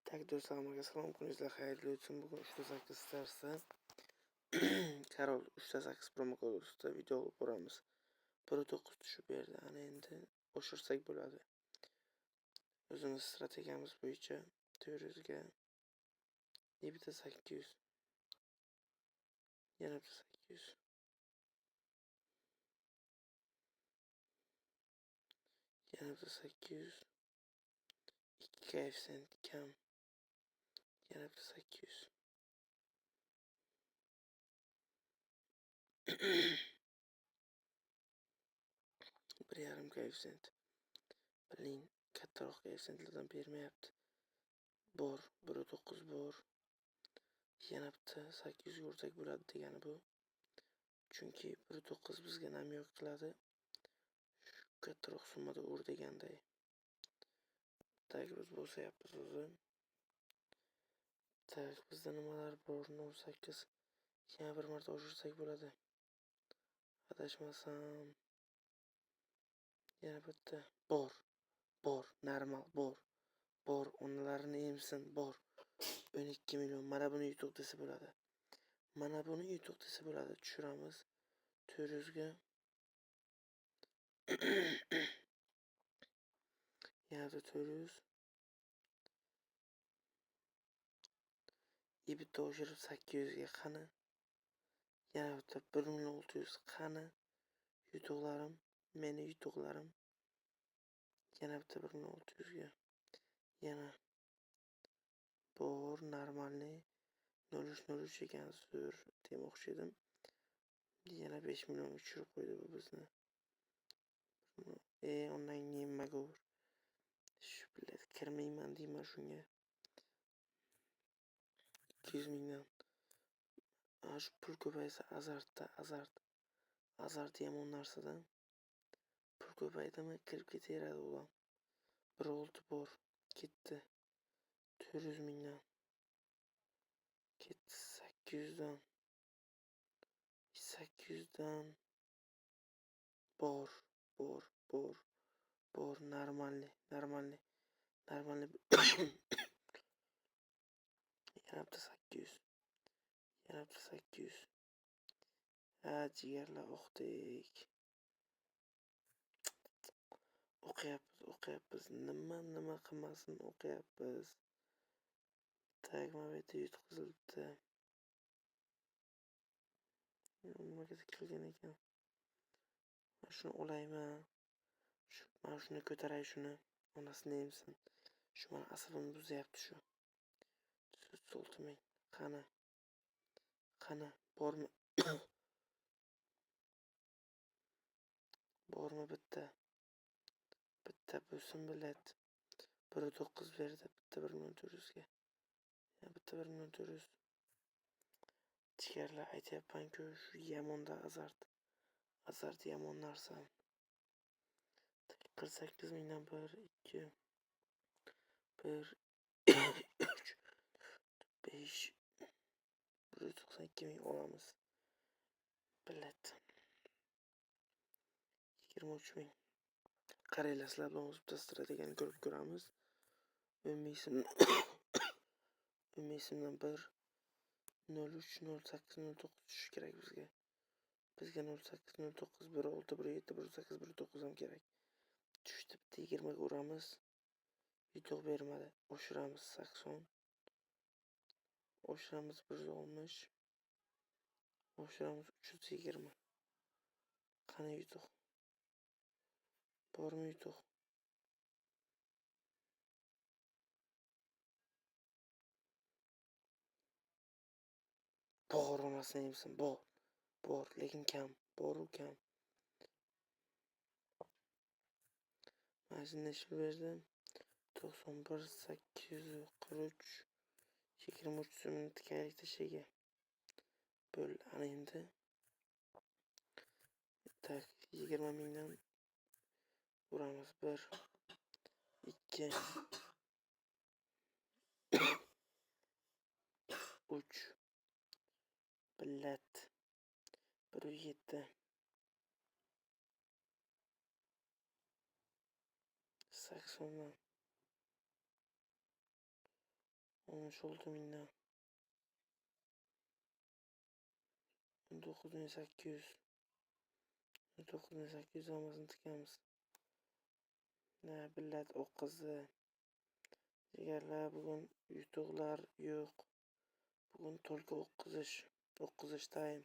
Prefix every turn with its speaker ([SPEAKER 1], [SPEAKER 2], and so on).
[SPEAKER 1] Tak do'stlarimga salom, kuningizlar xayrli o'tsin. Bugun 3.8 tarzda Karol 3.8 promo kod ustida video olib boramiz. 1.9 tushib berdi. Ana endi oshirsak bo'ladi. O'zimiz strategiyamiz bo'yicha 400 ga bitta 800, yana bitta 800, yana bitta 800, 2 koeffitsient kam, yana bitta 800. 1,5 koeffitsient. Biling, kattaroq koeffitsiyentlardan bermayapti. Bor, 1.9 bor. Yana bitta 800 ursak bo'ladi degani bu. Chunki 1.9 bizga namyoq qiladi. Kattaroq summada ur deganday. Tak biz bo'sayapmiz o'zi. Tak bizda nimalar bor? 08 yana bir marta oshirsak bo'ladi. Adashmasam yana bitta bor, normal bor, onalarini emsin, bor. 12 million. Mana buni yutuq desa bo'ladi. Mana buni yutuq desa bo'ladi. Tushiramiz 400 ga. Yana 400. Bitta oshirib 800 ga qani. Yana bitta 1600 qani. Yutuqlarim, meni yutuqlarim. Yana bitta 1600 ga. Yana bor, normalniy 03 ekan, zo'r demoqchi edim. Yana 5 million tushirib qo'ydi bu bizni. Ondan nimaga ur? Shu bilet kirmayman deyman shunga. 200 mingdan. Shu pul ko'paysa azart yomon narsadan. Pul ko'paydimi kirib ketaveradi ular. 1.6 bor, ketdi. 400 mingdan. Ketdi 800 dan. Bor, normalniy. Yana bitta 800. Jigarlar o'qdik. O'qiyapmiz. Nima qilmasin o'qiyapmiz. Tak, mana bu yerda yutqizilibdi. Nimaga tikilgan ekan? Mana shuni olayman. Mana shuni ko'taray shuni. Onasini emsin. Shu meni asabimni buzyapti shu. 36 ming. Qani, bormi? Bormi bitta? Bitta bo'lsin bilet. 1.9 berdi. Bitta 1.400 ga. Ya bitta 1.400. Jigarlar aytyapman-ku, shu yamonda azart yomon narsa. 48 mingdan 1, 2, 1, 3, 5, 192 ming olamiz. Bilet. 23 ming. Qaranglar, sizlar bilan o'zib strategiyani ko'rib ko'ramiz. 10 ming so'mdan 1, 03, 08, 09 tushishi kerak bizga. Bizga 08, 09, 16, 17, 18, 19 ham kerak. Tushdi, bitta 20 ga uramiz. Yutuq bermadi. Oshiramiz 80. Oshiramiz 160. Oshiramiz 320. Qani yutuq? Bormi yutuq? Bor, onasini emsin, bor, lekin kam. Boru kam. Mana shunday necha berdi? 91, 843, 23 so'mni tikaylik tashiga. Bo'l, ana endi. Tak, 20 mingdan uramiz. 1, 2, 3. Bilet. 1.7. 80 dan. 10 mingdan 9800 hammasini tikamiz. Billat o'qizi. Jigarlar, bugun yutuqlar yo'q. Bugun to'lka o'qizish time.